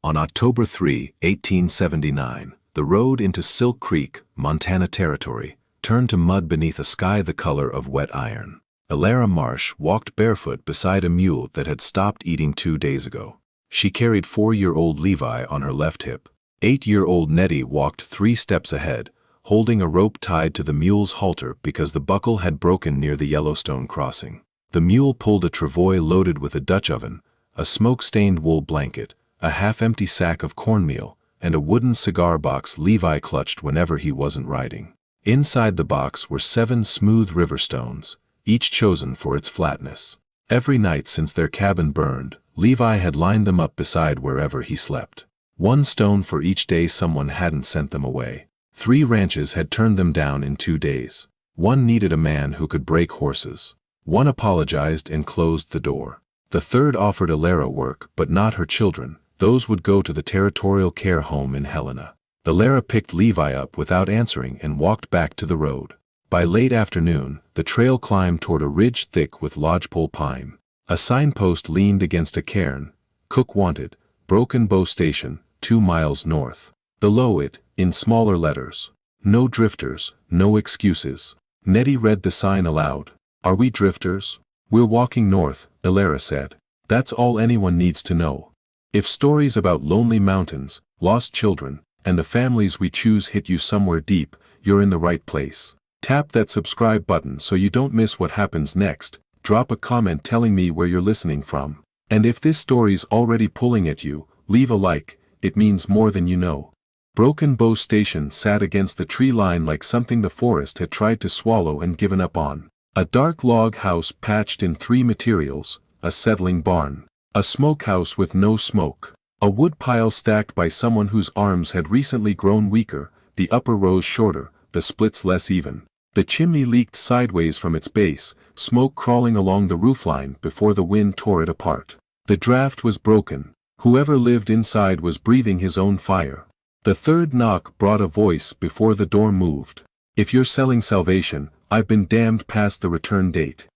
On October 3, 1879, the road into Silk Creek, Montana Territory, turned to mud beneath a sky the color of wet iron. Elara Marsh walked barefoot beside a mule that had stopped eating 2 days ago. She carried 4-year-old Levi on her left hip. 8-year-old Nettie walked 3 steps ahead, holding a rope tied to the mule's halter because the buckle had broken near the Yellowstone crossing. The mule pulled a travois loaded with a Dutch oven, a smoke-stained wool blanket, a half-empty sack of cornmeal, and a wooden cigar box Levi clutched whenever he wasn't riding. Inside the box were 7 smooth river stones, each chosen for its flatness. Every night since their cabin burned, Levi had lined them up beside wherever he slept. 1 stone for each day someone hadn't sent them away. 3 ranches had turned them down in 2 days. 1 needed a man who could break horses. 1 apologized and closed the door. The 3rd offered Elara work, but not her children. Those would go to the territorial care home in Helena. Elara picked Levi up without answering and walked back to the road. By late afternoon, the trail climbed toward a ridge thick with lodgepole pine. A signpost leaned against a cairn. Cook wanted, Broken Bow Station, 2 miles north. Below it, in smaller letters, no drifters, no excuses. Nettie read the sign aloud. Are we drifters? We're walking north, Elara said. That's all anyone needs to know. If stories about lonely mountains, lost children, and the families we choose hit you somewhere deep, you're in the right place. Tap that subscribe button so you don't miss what happens next. Drop a comment telling me where you're listening from. And if this story's already pulling at you, leave a like, it means more than you know. Broken Bow Station sat against the tree line like something the forest had tried to swallow and given up on. A dark log house patched in 3 materials, a settling barn, a smokehouse with no smoke, a wood pile stacked by someone whose arms had recently grown weaker, the upper rows shorter, the splits less even. The chimney leaked sideways from its base, smoke crawling along the roofline before the wind tore it apart. The draft was broken. Whoever lived inside was breathing his own fire. The 3rd knock brought a voice before the door moved. If you're selling salvation, I've been damned past the return date.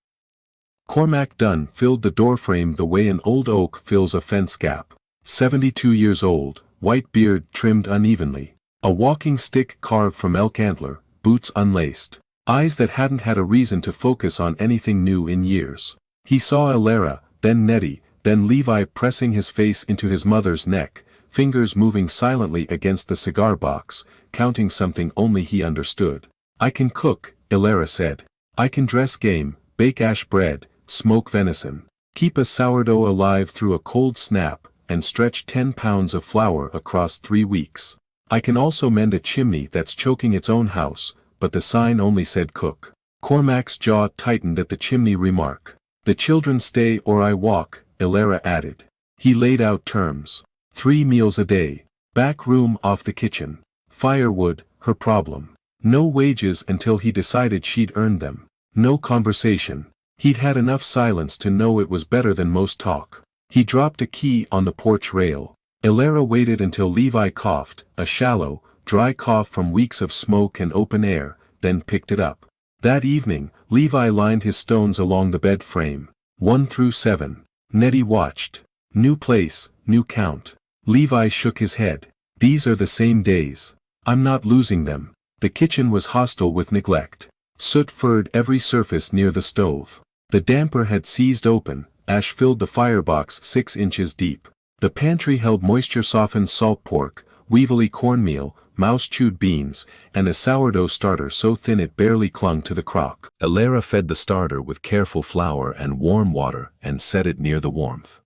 Cormac Dunne filled the doorframe the way an old oak fills a fence gap. 72 years old, white beard trimmed unevenly. A walking stick carved from elk antler, boots unlaced. Eyes that hadn't had a reason to focus on anything new in years. He saw Elara, then Nettie, then Levi pressing his face into his mother's neck, fingers moving silently against the cigar box, counting something only he understood. I can cook, Elara said. I can dress game, bake ash bread, smoke venison, keep a sourdough alive through a cold snap, and stretch 10 pounds of flour across 3 weeks. I can also mend a chimney that's choking its own house, but the sign only said cook. Cormac's jaw tightened at the chimney remark. The children stay or I walk, Elara added. He laid out terms. 3 meals a day. Back room off the kitchen. Firewood, her problem. No wages until he decided she'd earned them. No conversation. He'd had enough silence to know it was better than most talk. He dropped a key on the porch rail. Elara waited until Levi coughed, a shallow, dry cough from weeks of smoke and open air, then picked it up. That evening, Levi lined his stones along the bed frame. 1 through 7. Nettie watched. New place, new count. Levi shook his head. These are the same days. I'm not losing them. The kitchen was hostile with neglect. Soot furred every surface near the stove. The damper had seized open, ash filled the firebox 6 inches deep. The pantry held moisture-softened salt pork, weevily cornmeal, mouse-chewed beans, and a sourdough starter so thin it barely clung to the crock. Elara fed the starter with careful flour and warm water and set it near the warmth.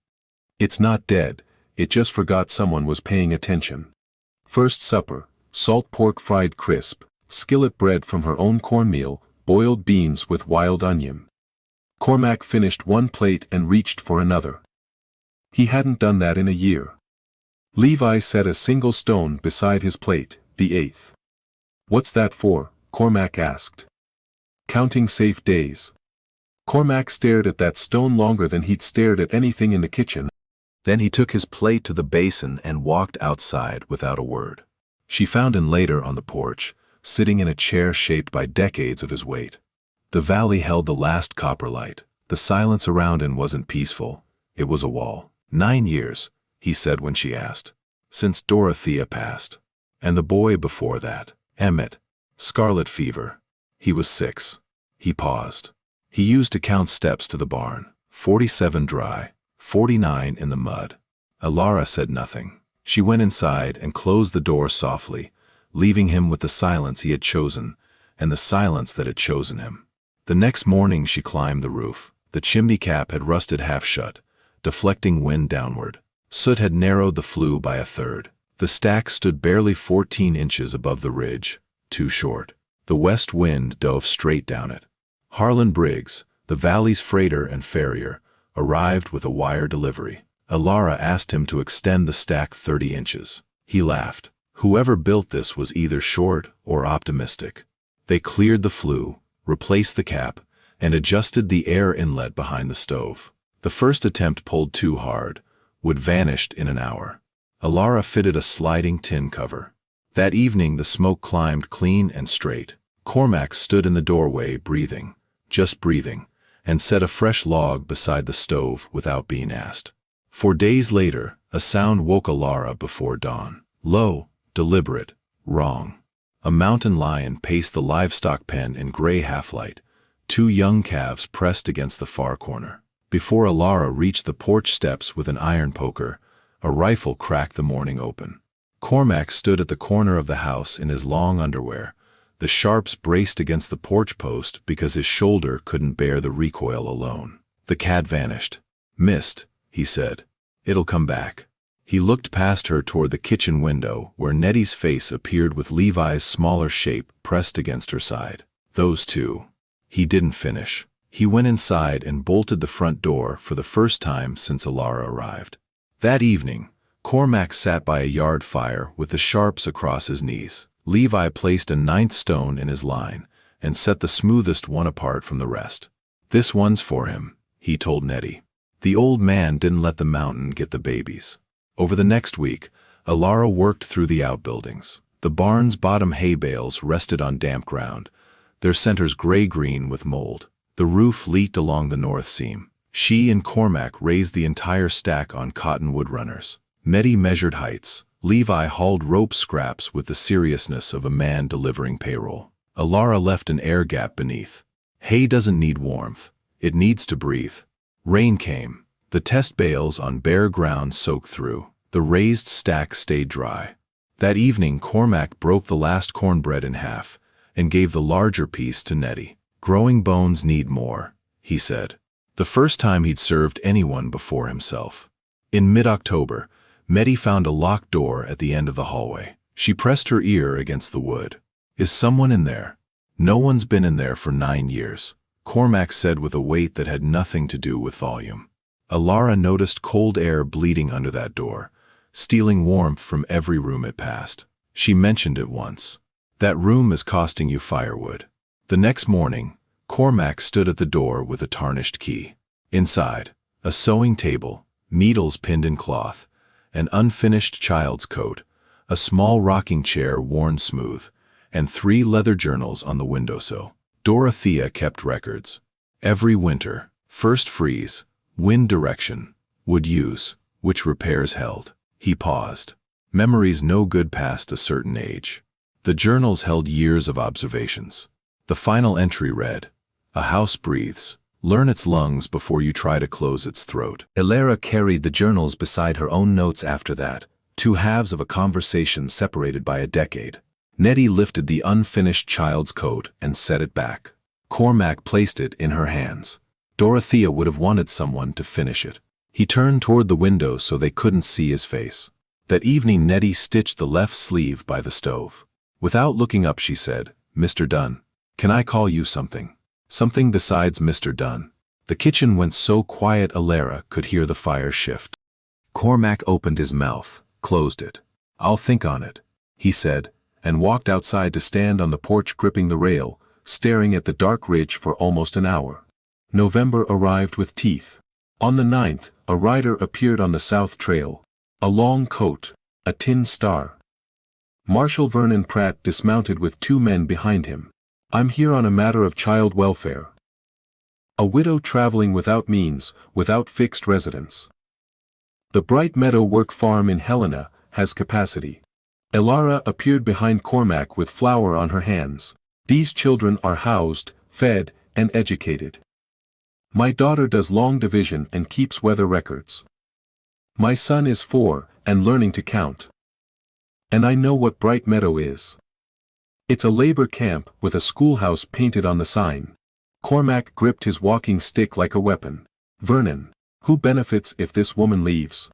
It's not dead, it just forgot someone was paying attention. First supper, salt pork fried crisp, skillet bread from her own cornmeal, boiled beans with wild onion. Cormac finished 1 plate and reached for another. He hadn't done that in a year. Levi set a single stone beside his plate, the 8th. What's that for? Cormac asked. Counting safe days. Cormac stared at that stone longer than he'd stared at anything in the kitchen. Then he took his plate to the basin and walked outside without a word. She found him later on the porch, sitting in a chair shaped by decades of his weight. The valley held the last copper light. The silence around him wasn't peaceful. It was a wall. 9 years, he said when she asked. since Dorothea passed. And the boy before that, Emmett. Scarlet fever. He was 6. He paused. He used to count steps to the barn. 47 dry, 49 in the mud. Elara said nothing. She went inside and closed the door softly, leaving him with the silence he had chosen, and the silence that had chosen him. The next morning she climbed the roof. The chimney cap had rusted half shut, deflecting wind downward. Soot had narrowed the flue by a third. The stack stood barely 14 inches above the ridge, too short. The west wind dove straight down it. Harlan Briggs, the valley's freighter and farrier, arrived with a wire delivery. Elara asked him to extend the stack 30 inches. He laughed. Whoever built this was either short or optimistic. They cleared the flue, replaced the cap, and adjusted the air inlet behind the stove. The first attempt pulled too hard, wood vanished in an hour. Elara fitted a sliding tin cover. That evening the smoke climbed clean and straight. Cormac stood in the doorway breathing, just breathing, and set a fresh log beside the stove without being asked. 4 days later, a sound woke Elara before dawn. Low, deliberate, wrong. A mountain lion paced the livestock pen in gray half-light, 2 young calves pressed against the far corner. Before Elara reached the porch steps with an iron poker, a rifle cracked the morning open. Cormac stood at the corner of the house in his long underwear, the sharps braced against the porch post because his shoulder couldn't bear the recoil alone. The cat vanished. Missed, he said. It'll come back. He looked past her toward the kitchen window where Nettie's face appeared with Levi's smaller shape pressed against her side. Those two. He didn't finish. He went inside and bolted the front door for the first time since Elara arrived. That evening, Cormac sat by a yard fire with the sharps across his knees. Levi placed a 9th stone in his line and set the smoothest one apart from the rest. This one's for him, he told Nettie. The old man didn't let the mountain get the babies. Over the next week, Elara worked through the outbuildings. The barn's bottom hay bales rested on damp ground, their centers gray-green with mold. The roof leaked along the north seam. She and Cormac raised the entire stack on cottonwood runners. Nettie measured heights. Levi hauled rope scraps with the seriousness of a man delivering payroll. Elara left an air gap beneath. Hay doesn't need warmth. It needs to breathe. Rain came. The test bales on bare ground soaked through. The raised stack stayed dry. That evening Cormac broke the last cornbread in half and gave the larger piece to Nettie. Growing bones need more, he said. The first time he'd served anyone before himself. In mid-October, Nettie found a locked door at the end of the hallway. She pressed her ear against the wood. Is someone in there? No one's been in there for 9 years, Cormac said with a weight that had nothing to do with volume. Elara noticed cold air bleeding under that door, stealing warmth from every room it passed. She mentioned it once. That room is costing you firewood. The next morning, Cormac stood at the door with a tarnished key. Inside, a sewing table, needles pinned in cloth, an unfinished child's coat, a small rocking chair worn smooth, and 3 leather journals on the windowsill. Dorothea kept records. Every winter, first freeze, wind direction, would use, which repairs held. He paused. Memories no good past a certain age. The journals held years of observations. The final entry read, "A house breathes. Learn its lungs before you try to close its throat." Elara carried the journals beside her own notes after that, 2 halves of a conversation separated by a decade. Nettie lifted the unfinished child's coat and set it back. Cormac placed it in her hands. Dorothea would have wanted someone to finish it. He turned toward the window so they couldn't see his face. That evening Nettie stitched the left sleeve by the stove. Without looking up she said, "Mr. Dunne, can I call you something? Something besides Mr. Dunne." The kitchen went so quiet Elara could hear the fire shift. Cormac opened his mouth, closed it. "I'll think on it," he said, and walked outside to stand on the porch gripping the rail, staring at the dark ridge for almost an hour. November arrived with teeth. On the 9th, a rider appeared on the south trail. A long coat, a tin star. Marshal Vernon Pratt dismounted with 2 men behind him. "I'm here on a matter of child welfare. A widow traveling without means, without fixed residence. The Bright Meadow Work Farm in Helena has capacity. Elara appeared behind Cormac with flour on her hands. These children are housed, fed, and educated. My daughter does long division and keeps weather records. My son is 4, and learning to count. And I know what Bright Meadow is. It's a labor camp with a schoolhouse painted on the sign. Cormac gripped his walking stick like a weapon. Vernon, who benefits if this woman leaves?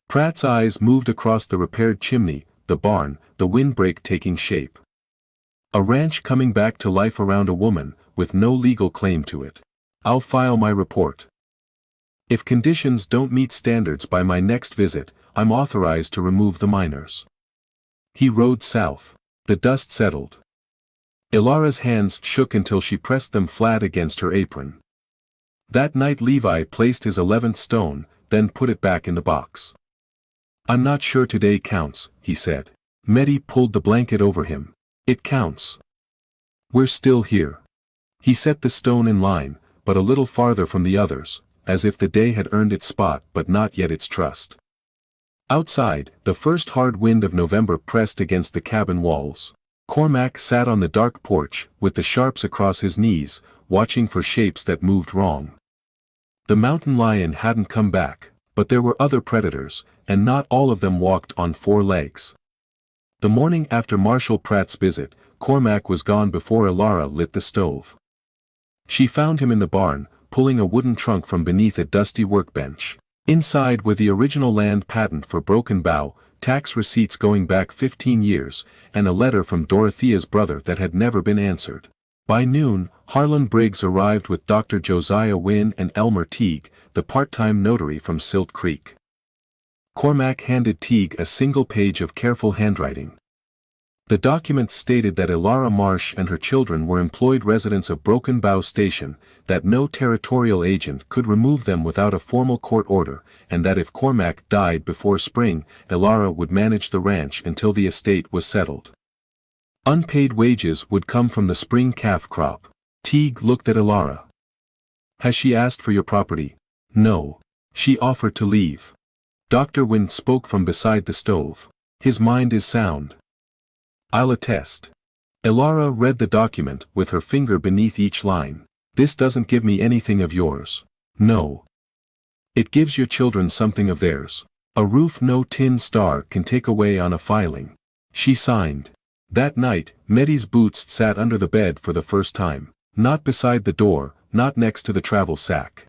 Pratt's eyes moved across the repaired chimney, the barn, the windbreak taking shape. A ranch coming back to life around a woman, with no legal claim to it. I'll file my report. If conditions don't meet standards by my next visit, I'm authorized to remove the miners. He rode south. The dust settled. Elara's hands shook until she pressed them flat against her apron. That night Levi placed his 11th stone, then put it back in the box. I'm not sure today counts, he said. Mehdi pulled the blanket over him. It counts. We're still here. He set the stone in line, but a little farther from the others, as if the day had earned its spot but not yet its trust. Outside, the first hard wind of November pressed against the cabin walls. Cormac sat on the dark porch, with the sharps across his knees, watching for shapes that moved wrong. The mountain lion hadn't come back, but there were other predators, and not all of them walked on 4 legs. The morning after Marshal Pratt's visit, Cormac was gone before Elara lit the stove. She found him in the barn, pulling a wooden trunk from beneath a dusty workbench. Inside were the original land patent for Broken Bow, tax receipts going back 15 years, and a letter from Dorothea's brother that had never been answered. By noon, Harlan Briggs arrived with Dr. Josiah Wynne and Elmer Teague, the part-time notary from Silt Creek. Cormac handed Teague a single page of careful handwriting. The document stated that Elara Marsh and her children were employed residents of Broken Bow Station, that no territorial agent could remove them without a formal court order, and that if Cormac died before spring, Elara would manage the ranch until the estate was settled. Unpaid wages would come from the spring calf crop. Teague looked at Elara. Has she asked for your property? No. She offered to leave. Dr. Wynne spoke from beside the stove. His mind is sound. I'll attest. Elara read the document with her finger beneath each line. This doesn't give me anything of yours. No. It gives your children something of theirs. A roof no tin star can take away on a filing. She signed. That night, Mehdi's boots sat under the bed for the first time. Not beside the door, not next to the travel sack.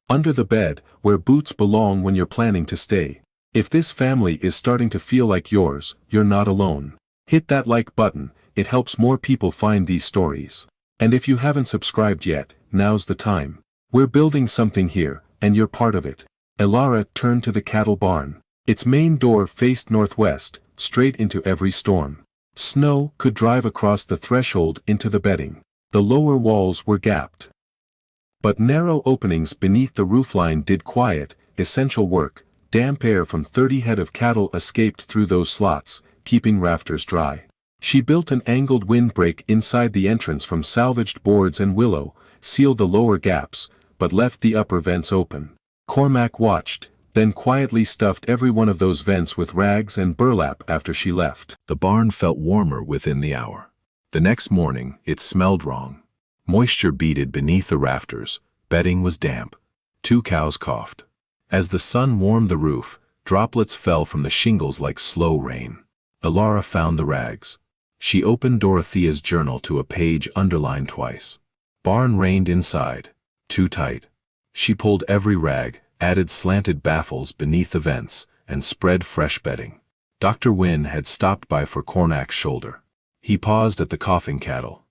Under the bed, where boots belong when you're planning to stay. If this family is starting to feel like yours, you're not alone. Hit that like button, it helps more people find these stories. And if you haven't subscribed yet, now's the time. We're building something here, and you're part of it. Elara turned to the cattle barn. Its main door faced northwest, straight into every storm. Snow could drive across the threshold into the bedding. The lower walls were gapped. But narrow openings beneath the roofline did quiet, essential work. Damp air from 30 head of cattle escaped through those slots, keeping rafters dry. She built an angled windbreak inside the entrance from salvaged boards and willow, sealed the lower gaps, but left the upper vents open. Cormac watched, then quietly stuffed every one of those vents with rags and burlap after she left. The barn felt warmer within the hour. The next morning, it smelled wrong. Moisture beaded beneath the rafters, bedding was damp. 2 cows coughed. As the sun warmed the roof, droplets fell from the shingles like slow rain. Elara found the rags. She opened Dorothea's journal to a page underlined twice. Barn rained inside. Too tight. She pulled every rag, added slanted baffles beneath the vents, and spread fresh bedding. Dr. Wynne had stopped by for Cormac's shoulder. He paused at the coughing cattle.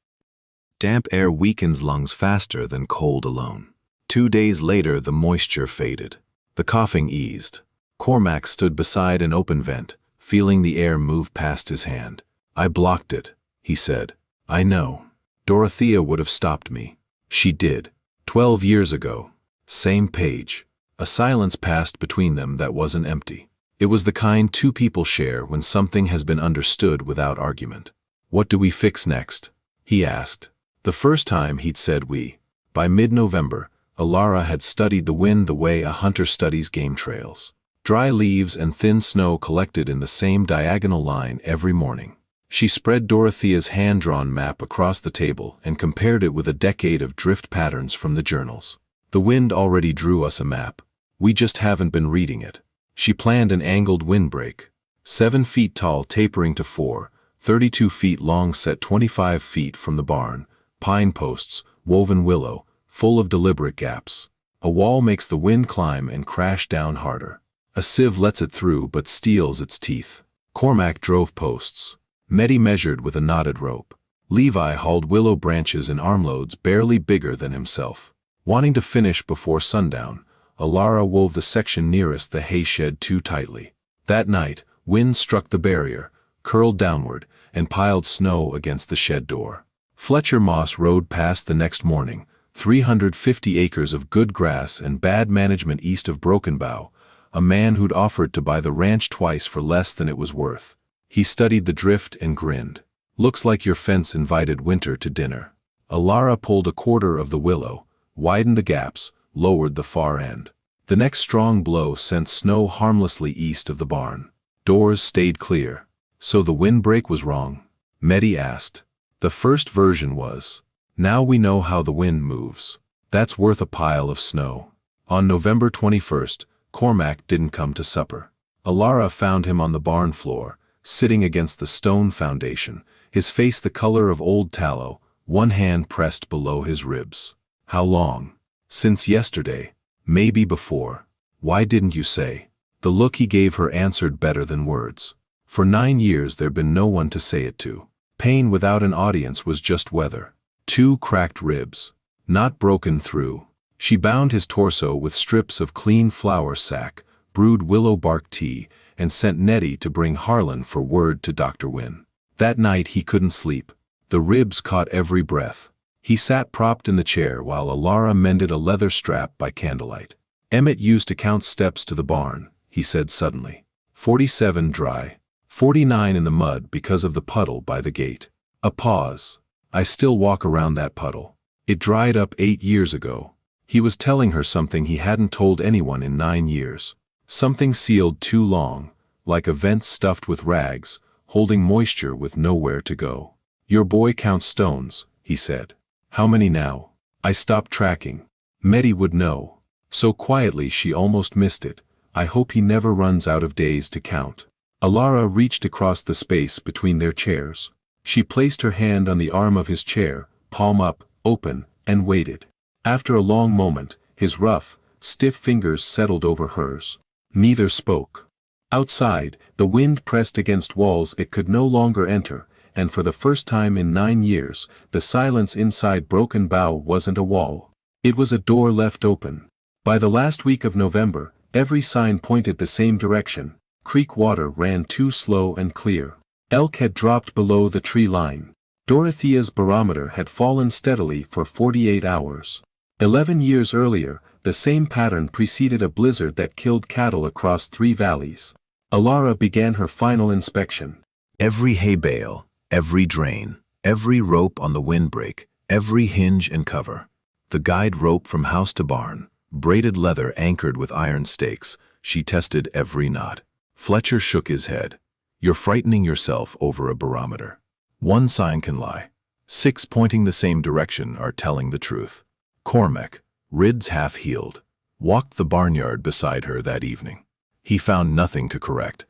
Damp air weakens lungs faster than cold alone. 2 days later the moisture faded. The coughing eased. Cormac stood beside an open vent, feeling the air move past his hand. I blocked it, he said. I know. Dorothea would have stopped me. She did. 12 years ago. Same page. A silence passed between them that wasn't empty. It was the kind 2 people share when something has been understood without argument. What do we fix next? He asked. The first time he'd said we. By mid-November, Elara had studied the wind the way a hunter studies game trails. Dry leaves and thin snow collected in the same diagonal line every morning. She spread Dorothea's hand-drawn map across the table and compared it with a decade of drift patterns from the journals. The wind already drew us a map. We just haven't been reading it. She planned an angled windbreak. 7 feet tall tapering to 4, 32 feet long set 25 feet from the barn, pine posts, woven willow, full of deliberate gaps. A wall makes the wind climb and crash down harder. A sieve lets it through but steels its teeth. Cormac drove posts. Medi measured with a knotted rope. Levi hauled willow branches in armloads barely bigger than himself. Wanting to finish before sundown, Elara wove the section nearest the hay shed too tightly. That night, wind struck the barrier, curled downward, and piled snow against the shed door. Fletcher Moss rode past the next morning, 350 acres of good grass and bad management east of Broken Bow, a man who'd offered to buy the ranch twice for less than it was worth. He studied the drift and grinned. Looks like your fence invited winter to dinner. Elara pulled a quarter of the willow, widened the gaps, lowered the far end. The next strong blow sent snow harmlessly east of the barn. Doors stayed clear. So the windbreak was wrong? Medi asked. The first version was. Now we know how the wind moves. That's worth a pile of snow. On November 21st, Cormac didn't come to supper. Elara found him on the barn floor, sitting against the stone foundation, his face the color of old tallow, one hand pressed below his ribs. How long? Since yesterday. Maybe before. Why didn't you say? The look he gave her answered better than words. For 9 years there'd been no one to say it to. Pain without an audience was just weather. 2 cracked ribs. Not broken through. She bound his torso with strips of clean flour sack, brewed willow bark tea, and sent Nettie to bring Harlan for word to Dr. Wynne. That night he couldn't sleep. The ribs caught every breath. He sat propped in the chair while Elara mended a leather strap by candlelight. Emmett used to count steps to the barn, he said suddenly. 47 dry. 49 in the mud because of the puddle by the gate. A pause. I still walk around that puddle. It dried up 8 years ago. He was telling her something he hadn't told anyone in 9 years. Something sealed too long, like a vent stuffed with rags, holding moisture with nowhere to go. Your boy counts stones, he said. How many now? I stopped tracking. Medi would know. So quietly she almost missed it. I hope he never runs out of days to count. Elara reached across the space between their chairs. She placed her hand on the arm of his chair, palm up, open, and waited. After a long moment, his rough, stiff fingers settled over hers. Neither spoke. Outside, the wind pressed against walls it could no longer enter, and for the first time in 9 years, the silence inside Broken Bow wasn't a wall. It was a door left open. By the last week of November, every sign pointed the same direction. Creek water ran too slow and clear. Elk had dropped below the tree line. Dorothea's barometer had fallen steadily for 48 hours. 11 years earlier, the same pattern preceded a blizzard that killed cattle across 3 valleys. Elara began her final inspection. Every hay bale, every drain, every rope on the windbreak, every hinge and cover. The guide rope from house to barn, braided leather anchored with iron stakes, she tested every knot. Fletcher shook his head. You're frightening yourself over a barometer. 1 sign can lie. 6 pointing the same direction are telling the truth. Cormac, ribs half-healed, walked the barnyard beside her that evening. He found nothing to correct.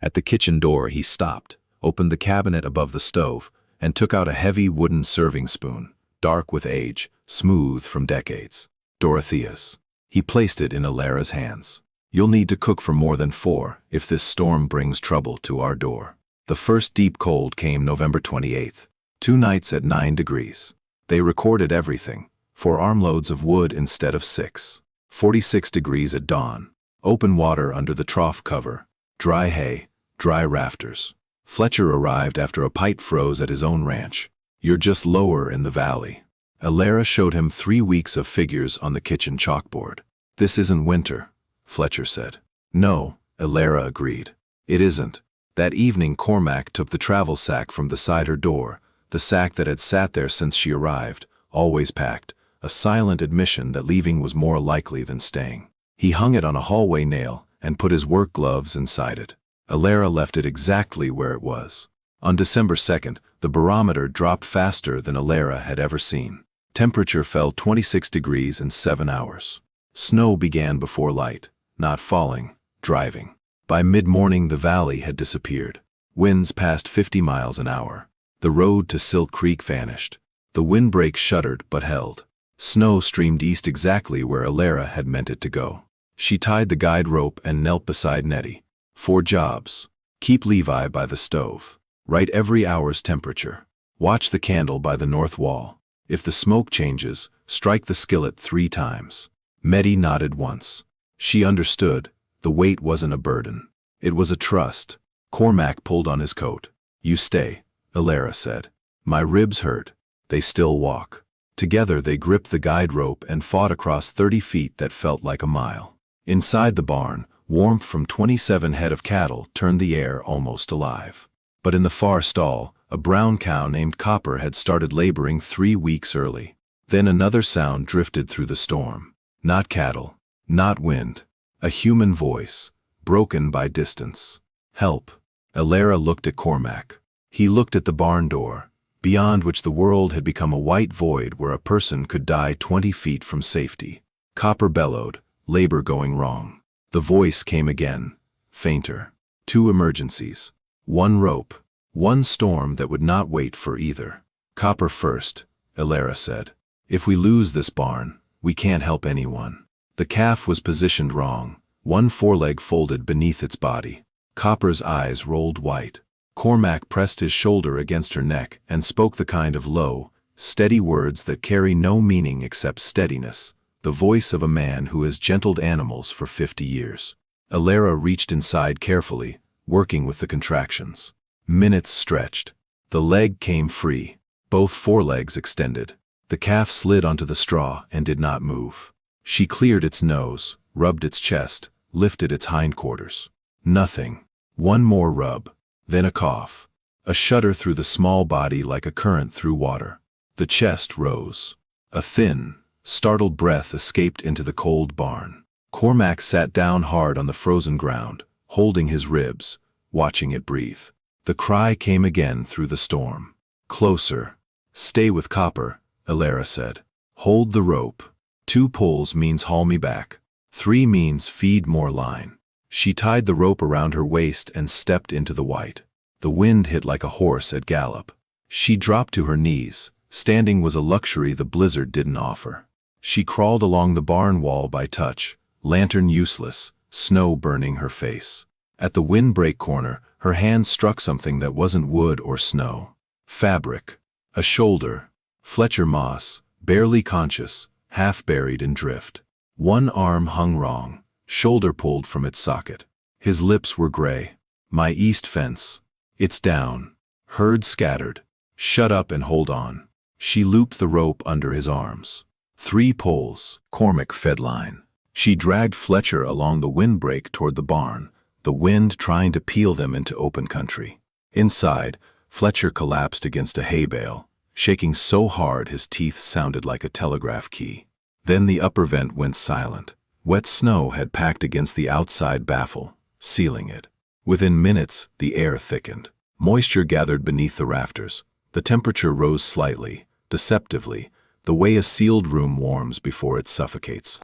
At the kitchen door he stopped, opened the cabinet above the stove, and took out a heavy wooden serving spoon, dark with age, smooth from decades. Dorothea's. He placed it in Elara's hands. You'll need to cook for more than 4 if this storm brings trouble to our door. The first deep cold came November 28th, 2 nights at 9 degrees. They recorded everything, 4 armloads of wood instead of 6. 46 degrees at dawn. Open water under the trough cover. Dry hay, dry rafters. Fletcher arrived after a pipe froze at his own ranch. You're just lower in the valley. Elara showed him 3 weeks of figures on the kitchen chalkboard. This isn't winter, Fletcher said. No, Elara agreed. It isn't. That evening Cormac took the travel sack from beside her door, the sack that had sat there since she arrived, always packed, a silent admission that leaving was more likely than staying. He hung it on a hallway nail, and put his work gloves inside it. Elara left it exactly where it was. On December 2nd, the barometer dropped faster than Elara had ever seen. Temperature fell 26 degrees in 7 hours. Snow began before light, not falling, driving. By mid-morning the valley had disappeared. Winds passed 50 miles an hour. The road to Silk Creek vanished. The windbreak shuddered but held. Snow streamed east exactly where Elara had meant it to go. She tied the guide rope and knelt beside Nettie. 4 jobs. Keep Levi by the stove. Write every hour's temperature. Watch the candle by the north wall. If the smoke changes, strike the skillet 3 times. Nettie nodded once. She understood. The weight wasn't a burden. It was a trust. Cormac pulled on his coat. You stay, Elara said. My ribs hurt. They still walk. Together they gripped the guide rope and fought across 30 feet that felt like a mile. Inside the barn, warmth from 27 head of cattle turned the air almost alive. But in the far stall, a brown cow named Copper had started laboring 3 weeks early. Then another sound drifted through the storm. Not cattle, not wind. A human voice, broken by distance. Help. Elara looked at Cormac. He looked at the barn door, beyond which the world had become a white void where a person could die 20 feet from safety. Copper bellowed, labor going wrong. The voice came again, fainter. 2 emergencies. 1 rope. 1 storm that would not wait for either. Copper first, Elara said. If we lose this barn, we can't help anyone. The calf was positioned wrong, 1 foreleg folded beneath its body. Copper's eyes rolled white. Cormac pressed his shoulder against her neck and spoke the kind of low, steady words that carry no meaning except steadiness, the voice of a man who has gentled animals for 50 years. Elara reached inside carefully, working with the contractions. Minutes stretched. The leg came free. Both forelegs extended. The calf slid onto the straw and did not move. She cleared its nose, rubbed its chest, lifted its hindquarters. Nothing. 1 more rub. Then a cough. A shudder through the small body like a current through water. The chest rose. A thin, startled breath escaped into the cold barn. Cormac sat down hard on the frozen ground, holding his ribs, watching it breathe. The cry came again through the storm. Closer. Stay with Copper, Elara said. Hold the rope. 2 pulls means haul me back. 3 means feed more line. She tied the rope around her waist and stepped into the white. The wind hit like a horse at gallop. She dropped to her knees. Standing was a luxury the blizzard didn't offer. She crawled along the barn wall by touch, lantern useless, snow burning her face. At the windbreak corner, her hand struck something that wasn't wood or snow. Fabric. A shoulder. Fletcher moss, barely conscious, half buried in drift. 1 arm hung wrong, shoulder pulled from its socket. His lips were gray. My east fence. It's down. Herd scattered. Shut up and hold on. She looped the rope under his arms. 3 poles. Cormac fed line. She dragged Fletcher along the windbreak toward the barn, the wind trying to peel them into open country. Inside, Fletcher collapsed against a hay bale, shaking so hard his teeth sounded like a telegraph key. Then the upper vent went silent. Wet snow had packed against the outside baffle, sealing it. Within minutes, the air thickened. Moisture gathered beneath the rafters. The temperature rose slightly, deceptively, the way a sealed room warms before it suffocates.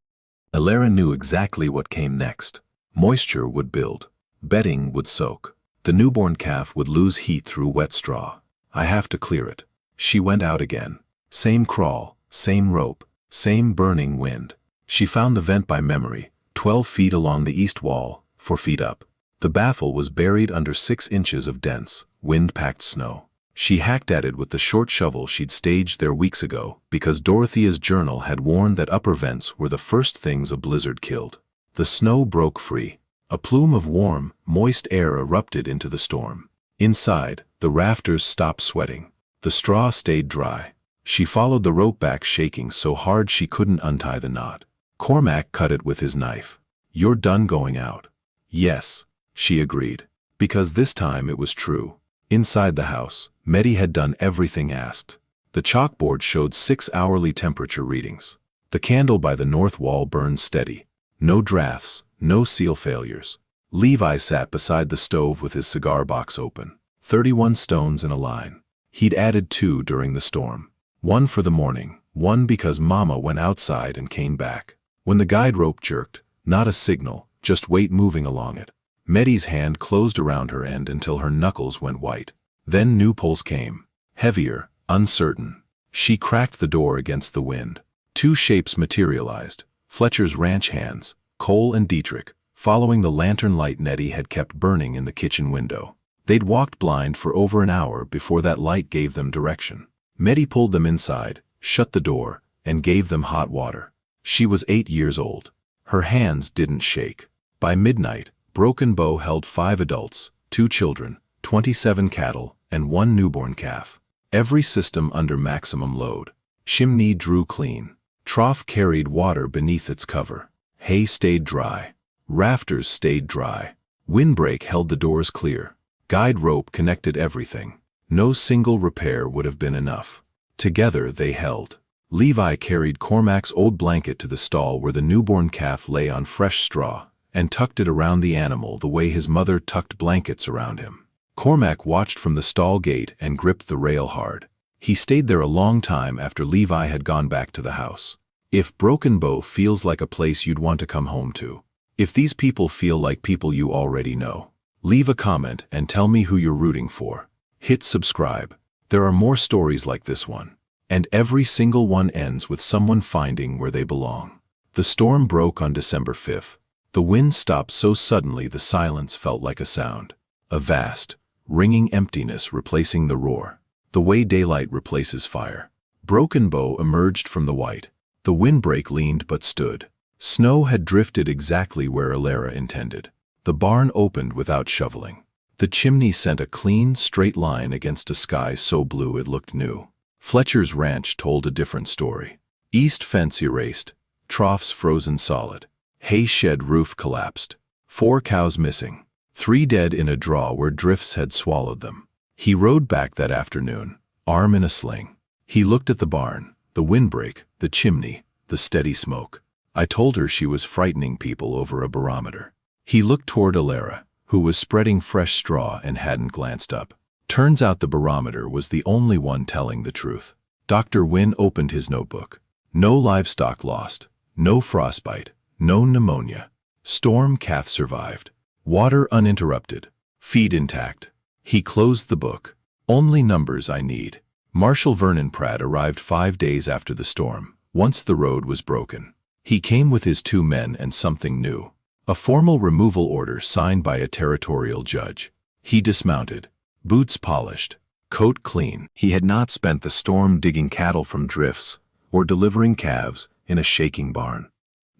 Elara knew exactly what came next. Moisture would build. Bedding would soak. The newborn calf would lose heat through wet straw. I have to clear it. She went out again. Same crawl, same rope, same burning wind. She found the vent by memory, 12 feet along the east wall, 4 feet up. The baffle was buried under 6 inches of dense, wind-packed snow. She hacked at it with the short shovel she'd staged there weeks ago because Dorothea's journal had warned that upper vents were the first things a blizzard killed. The snow broke free. A plume of warm, moist air erupted into the storm. Inside, the rafters stopped sweating. The straw stayed dry. She followed the rope back, shaking so hard she couldn't untie the knot. Cormac cut it with his knife. You're done going out. Yes, she agreed. Because this time it was true. Inside the house, Mehdi had done everything asked. The chalkboard showed 6 hourly temperature readings. The candle by the north wall burned steady. No drafts, No seal failures. Levi sat beside the stove with his cigar box open. 31 stones in a line. He'd added 2 during the storm. 1 for the morning, 1 because Mama went outside and came back. When the guide rope jerked, not a signal, just weight moving along it. Meddy's hand closed around her end until her knuckles went white. Then new pulls came. Heavier, uncertain. She cracked the door against the wind. 2 shapes materialized. Fletcher's ranch hands, Cole and Dietrich, following the lantern light Nettie had kept burning in the kitchen window. They'd walked blind for over an hour before that light gave them direction. Meddy pulled them inside, shut the door, and gave them hot water. She was 8 years old. Her hands didn't shake. By midnight, Broken Bow held 5 adults, 2 children, 27 cattle, and 1 newborn calf. Every system under maximum load. Chimney drew clean. Trough carried water beneath its cover. Hay stayed dry. Rafters stayed dry. Windbreak held the doors clear. Guide rope connected everything. No single repair would have been enough. Together they held. Levi carried Cormac's old blanket to the stall where the newborn calf lay on fresh straw, and tucked it around the animal the way his mother tucked blankets around him. Cormac watched from the stall gate and gripped the rail hard. He stayed there a long time after Levi had gone back to the house. If Broken Bow feels like a place you'd want to come home to, if these people feel like people you already know, leave a comment and tell me who you're rooting for. Hit subscribe. There are more stories like this one, and every single one ends with someone finding where they belong. The storm broke on December 5th. The wind stopped so suddenly the silence felt like a sound. A vast, ringing emptiness replacing the roar. The way daylight replaces fire. Broken Bow emerged from the white. The windbreak leaned but stood. Snow had drifted exactly where Elara intended. The barn opened without shoveling. The chimney sent a clean, straight line against a sky so blue it looked new. Fletcher's ranch told a different story. East fence erased. Troughs frozen solid. Hay shed roof collapsed. 4 cows missing. 3 dead in a draw where drifts had swallowed them. He rode back that afternoon, arm in a sling. He looked at the barn, the windbreak, the chimney, the steady smoke. I told her she was frightening people over a barometer. He looked toward Elara, who was spreading fresh straw and hadn't glanced up. Turns out the barometer was the only one telling the truth. Dr. Wynne opened his notebook. No livestock lost. No frostbite. No pneumonia. Storm calf survived. Water uninterrupted. Feed intact. He closed the book. Only numbers I need. Marshal Vernon Pratt arrived 5 days after the storm, once the road was broken. He came with his 2 men and something new. A formal removal order signed by a territorial judge. He dismounted. Boots polished. Coat clean. He had not spent the storm digging cattle from drifts or delivering calves in a shaking barn.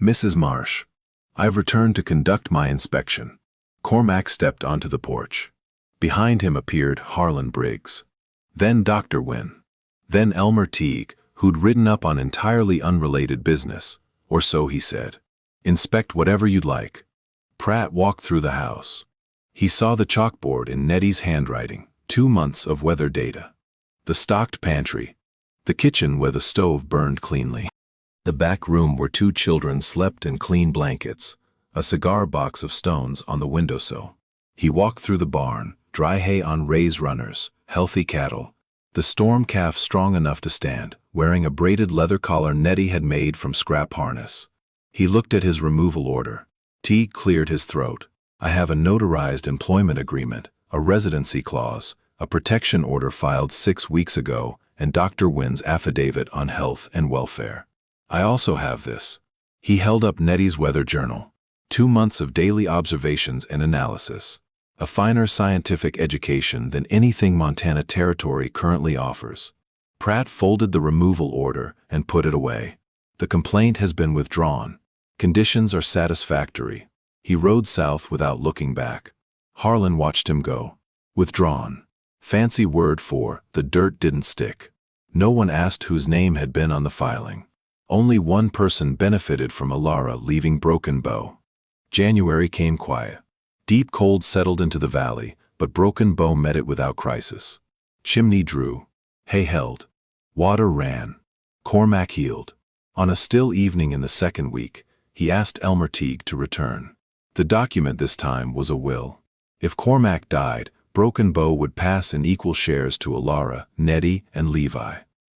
Mrs. Marsh, I've returned to conduct my inspection. Cormac stepped onto the porch. Behind him appeared Harlan Briggs. Then Dr. Wynne. Then Elmer Teague, who'd ridden up on entirely unrelated business, or so he said. Inspect whatever you'd like. Pratt walked through the house. He saw the chalkboard in Nettie's handwriting, 2 months of weather data. The stocked pantry. The kitchen where the stove burned cleanly. The back room where 2 children slept in clean blankets. A cigar box of stones on the windowsill. He walked through the barn, dry hay on raised runners, healthy cattle. The storm calf strong enough to stand, wearing a braided leather collar Nettie had made from scrap harness. He looked at his removal order. Teague cleared his throat. I have a notarized employment agreement, a residency clause, a protection order filed 6 weeks ago, and Dr. Wynne's affidavit on health and welfare. I also have this. He held up Nettie's weather journal. 2 months of daily observations and analysis. A finer scientific education than anything Montana Territory currently offers. Pratt folded the removal order and put it away. The complaint has been withdrawn. Conditions are satisfactory. He rode south without looking back. Harlan watched him go. Withdrawn. Fancy word for the dirt didn't stick. No one asked whose name had been on the filing. Only one person benefited from Elara leaving Broken Bow. January came quiet. Deep cold settled into the valley, but Broken Bow met it without crisis. Chimney drew. Hay held. Water ran. Cormac healed. On a still evening in the 2nd week, he asked Elmer Teague to return. The document this time was a will. If Cormac died, Broken Bow would pass in equal shares to Elara, Nettie, and Levi.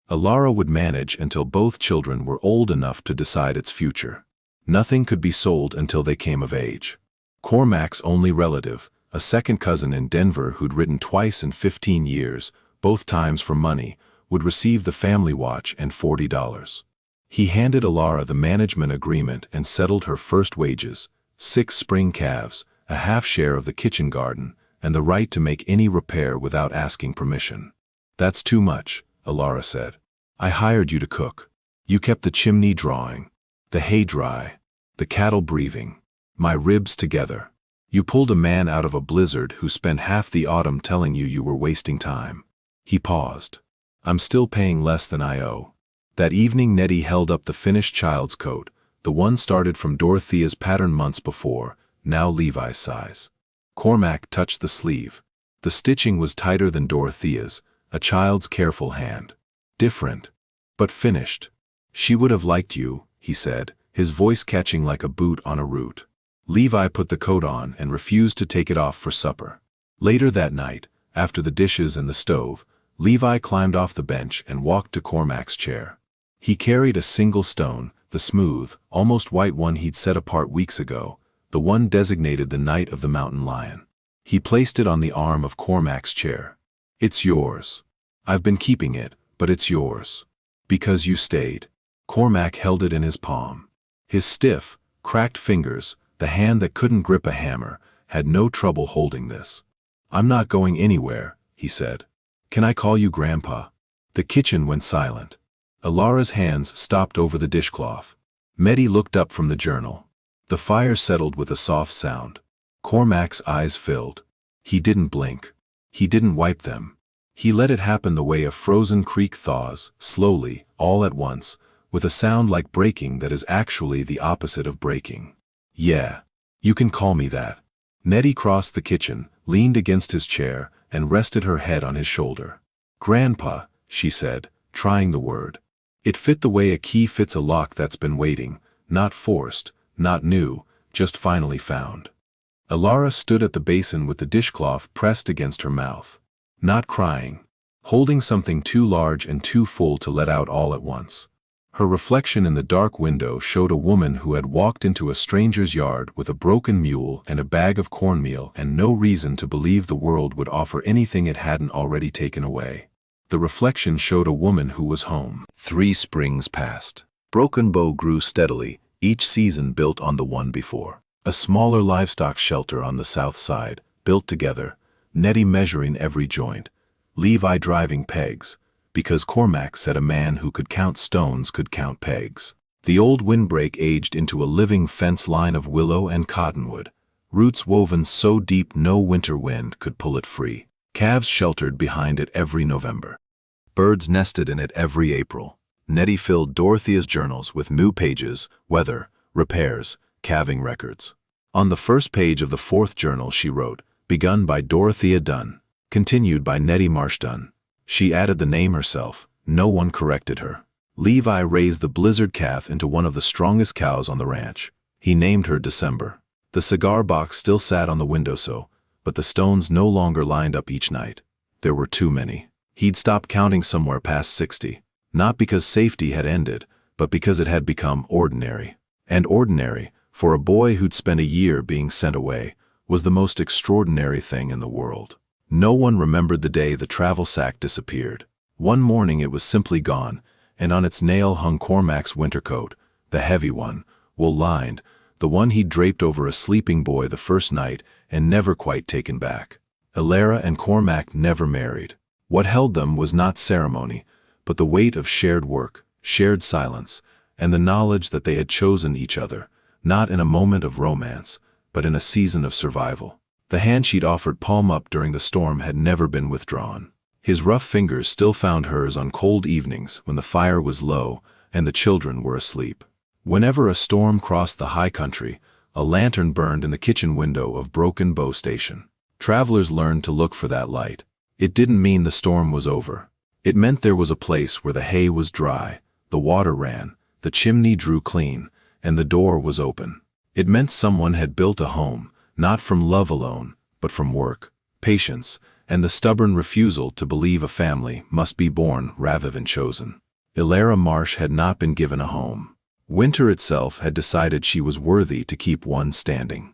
Elara would manage until both children were old enough to decide its future. Nothing could be sold until they came of age. Cormac's only relative, a second cousin in Denver who'd ridden twice in 15 years, both times for money, would receive the family watch and $40. He handed Elara the management agreement and settled her first wages, 6 spring calves, a half share of the kitchen garden, and the right to make any repair without asking permission. "That's too much," Elara said. "I hired you to cook. You kept the chimney drawing, the hay dry, the cattle breathing, my ribs together. You pulled a man out of a blizzard who spent half the autumn telling you were wasting time." He paused. "I'm still paying less than I owe." That evening Nettie held up the finished child's coat, the one started from Dorothea's pattern months before, now Levi's size. Cormac touched the sleeve. The stitching was tighter than Dorothea's, a child's careful hand. Different, but finished. "She would have liked you," he said, his voice catching like a boot on a root. Levi put the coat on and refused to take it off for supper. Later that night, after the dishes and the stove, Levi climbed off the bench and walked to Cormac's chair. He carried a single stone, the smooth, almost white one he'd set apart weeks ago, the one designated the Night of the Mountain Lion. He placed it on the arm of Cormac's chair. "It's yours. I've been keeping it, but it's yours. Because you stayed." Cormac held it in his palm. His stiff, cracked fingers, the hand that couldn't grip a hammer, had no trouble holding this. "I'm not going anywhere," he said. "Can I call you Grandpa?" The kitchen went silent. Elara's hands stopped over the dishcloth. Nettie looked up from the journal. The fire settled with a soft sound. Cormac's eyes filled. He didn't blink. He didn't wipe them. He let it happen the way a frozen creek thaws, slowly, all at once, with a sound like breaking that is actually the opposite of breaking. "Yeah, you can call me that." Nettie crossed the kitchen, leaned against his chair, and rested her head on his shoulder. "Grandpa," she said, trying the word. It fit the way a key fits a lock that's been waiting, not forced, not new, just finally found. Elara stood at the basin with the dishcloth pressed against her mouth. Not crying. Holding something too large and too full to let out all at once. Her reflection in the dark window showed a woman who had walked into a stranger's yard with a broken mule and a bag of cornmeal and no reason to believe the world would offer anything it hadn't already taken away. The reflection showed a woman who was home. 3 springs passed. Broken Bow grew steadily, each season built on the one before. A smaller livestock shelter on the south side, built together, Nettie measuring every joint, Levi driving pegs, because Cormac said a man who could count stones could count pegs. The old windbreak aged into a living fence line of willow and cottonwood, roots woven so deep no winter wind could pull it free. Calves sheltered behind it every November. Birds nested in it every April. Nettie filled Dorothea's journals with new pages, weather, repairs, calving records. On the first page of the 4th journal she wrote, "Begun by Dorothea Dunne, continued by Nettie Marsh Dunne." She added the name herself. No one corrected her. Levi raised the blizzard calf into one of the strongest cows on the ranch. He named her December. The cigar box still sat on the windowsill, but the stones no longer lined up each night. There were too many. He'd stopped counting somewhere past 60, not because safety had ended, but because it had become ordinary. And ordinary, for a boy who'd spent a year being sent away, was the most extraordinary thing in the world. No one remembered the day the travel sack disappeared. One morning it was simply gone, and on its nail hung Cormac's winter coat, the heavy one, wool-lined, the one he'd draped over a sleeping boy the first night and never quite taken back. Elara and Cormac never married. What held them was not ceremony, but the weight of shared work, shared silence, and the knowledge that they had chosen each other, not in a moment of romance, but in a season of survival. The hand she'd offered palm up during the storm had never been withdrawn. His rough fingers still found hers on cold evenings when the fire was low and the children were asleep. Whenever a storm crossed the high country, a lantern burned in the kitchen window of Broken Bow Station. Travelers learned to look for that light. It didn't mean the storm was over. It meant there was a place where the hay was dry, the water ran, the chimney drew clean, and the door was open. It meant someone had built a home, not from love alone, but from work, patience, and the stubborn refusal to believe a family must be born rather than chosen. Elara Marsh had not been given a home. Winter itself had decided she was worthy to keep one standing.